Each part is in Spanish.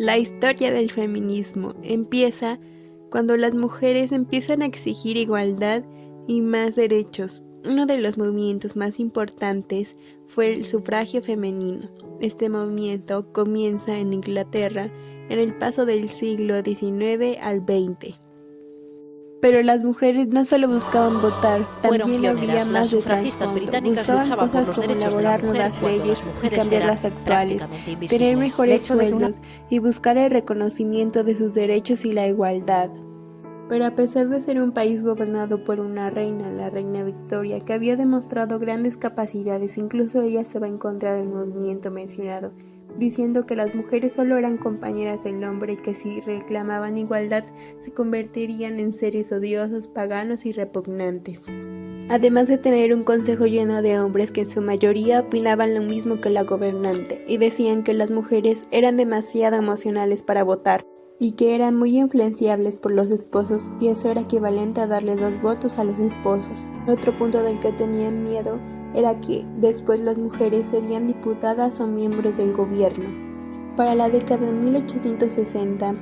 La historia del feminismo empieza cuando las mujeres empiezan a exigir igualdad y más derechos. Uno de los movimientos más importantes fue el sufragio femenino. Este movimiento comienza en Inglaterra en el paso del siglo XIX al XX. Pero las mujeres no solo buscaban votar, también había más de trasfondo. Buscaban cosas como elaborar nuevas leyes y cambiar las actuales, tener mejores sueldos y buscar el reconocimiento de sus derechos y la igualdad. Pero a pesar de ser un país gobernado por una reina, la reina Victoria, que había demostrado grandes capacidades, incluso ella se va en contra del movimiento mencionado, diciendo que las mujeres solo eran compañeras del hombre y que si reclamaban igualdad se convertirían en seres odiosos, paganos y repugnantes. Además de tener un consejo lleno de hombres que en su mayoría opinaban lo mismo que la gobernante y decían que las mujeres eran demasiado emocionales para votar y que eran muy influenciables por los esposos y eso era equivalente a darle 2 votos a los esposos. Otro punto del que tenían miedo era que después las mujeres serían diputadas o miembros del gobierno. Para la década de 1860,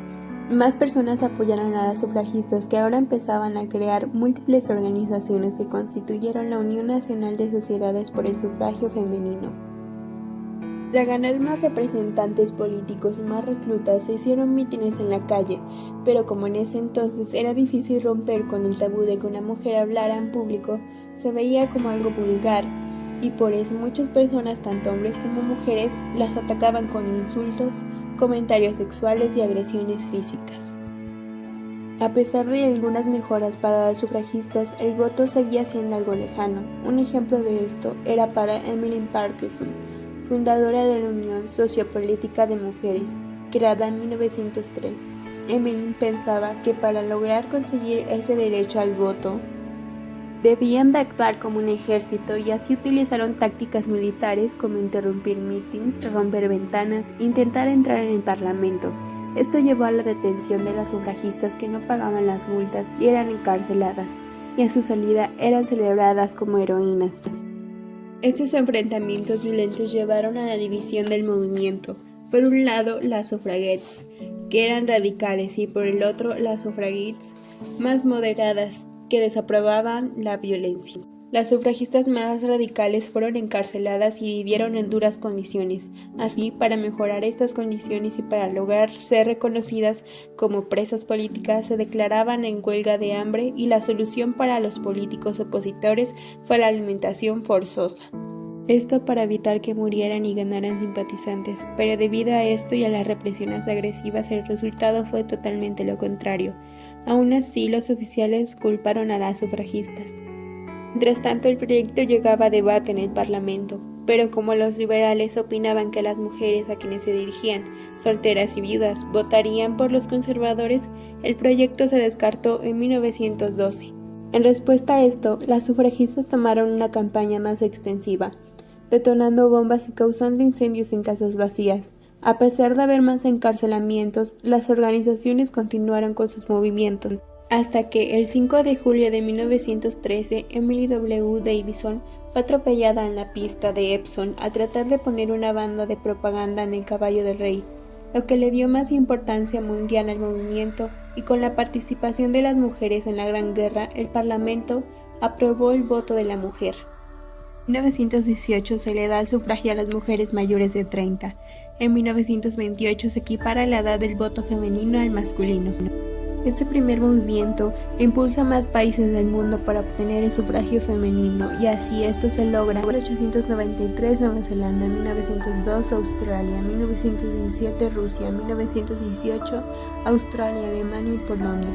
más personas apoyaron a las sufragistas que ahora empezaban a crear múltiples organizaciones que constituyeron la Unión Nacional de Sociedades por el Sufragio Femenino. Para ganar más representantes políticos y más reclutas se hicieron mítines en la calle, pero como en ese entonces era difícil romper con el tabú de que una mujer hablara en público, se veía como algo vulgar, y por eso muchas personas, tanto hombres como mujeres, las atacaban con insultos, comentarios sexuales y agresiones físicas. A pesar de algunas mejoras para las sufragistas, el voto seguía siendo algo lejano. Un ejemplo de esto era para Emmeline Parkinson, fundadora de la Unión Sociopolítica de Mujeres, creada en 1903. Emmeline pensaba que para lograr conseguir ese derecho al voto, debían de actuar como un ejército y así utilizaron tácticas militares como interrumpir mítines, romper ventanas, intentar entrar en el parlamento. Esto llevó a la detención de las sufragistas que no pagaban las multas y eran encarceladas, y a su salida eran celebradas como heroínas. Estos enfrentamientos violentos llevaron a la división del movimiento. Por un lado, las sufragettes, que eran radicales, y por el otro, las sufragistas más moderadas, que desaprobaban la violencia. Las sufragistas más radicales fueron encarceladas y vivieron en duras condiciones. Así, para mejorar estas condiciones y para lograr ser reconocidas como presas políticas, se declaraban en huelga de hambre y la solución para los políticos opositores fue la alimentación forzosa. Esto para evitar que murieran y ganaran simpatizantes, pero debido a esto y a las represiones agresivas el resultado fue totalmente lo contrario. Aún así, los oficiales culparon a las sufragistas. Mientras tanto, el proyecto llegaba a debate en el Parlamento, pero como los liberales opinaban que las mujeres a quienes se dirigían, solteras y viudas, votarían por los conservadores, el proyecto se descartó en 1912. En respuesta a esto, las sufragistas tomaron una campaña más extensiva, detonando bombas y causando incendios en casas vacías. A pesar de haber más encarcelamientos, las organizaciones continuaron con sus movimientos, hasta que el 5 de julio de 1913, Emily W. Davison fue atropellada en la pista de Epsom al tratar de poner una banda de propaganda en el caballo del rey, lo que le dio más importancia mundial al movimiento, y con la participación de las mujeres en la Gran Guerra, el Parlamento aprobó el voto de la mujer. En 1918 se le da el sufragio a las mujeres mayores de 30. En 1928 se equipara la edad del voto femenino al masculino. Este primer movimiento impulsa a más países del mundo para obtener el sufragio femenino y así esto se logra. En 1893 Nueva Zelanda, 1902 Australia, 1917 Rusia, 1918 Australia, Alemania y Polonia,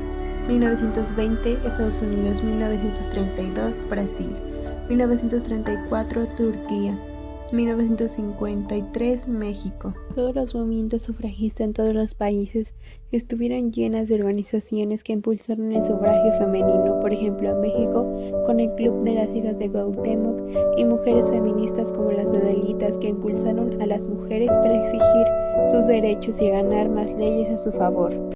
1920 Estados Unidos, 1932 Brasil, 1934 Turquía, 1953 México. Todos los movimientos sufragistas en todos los países estuvieron llenas de organizaciones que impulsaron el sufragio femenino, por ejemplo en México con el Club de las Hijas de Cuauhtémoc y mujeres feministas como las Adelitas que impulsaron a las mujeres para exigir sus derechos y ganar más leyes a su favor.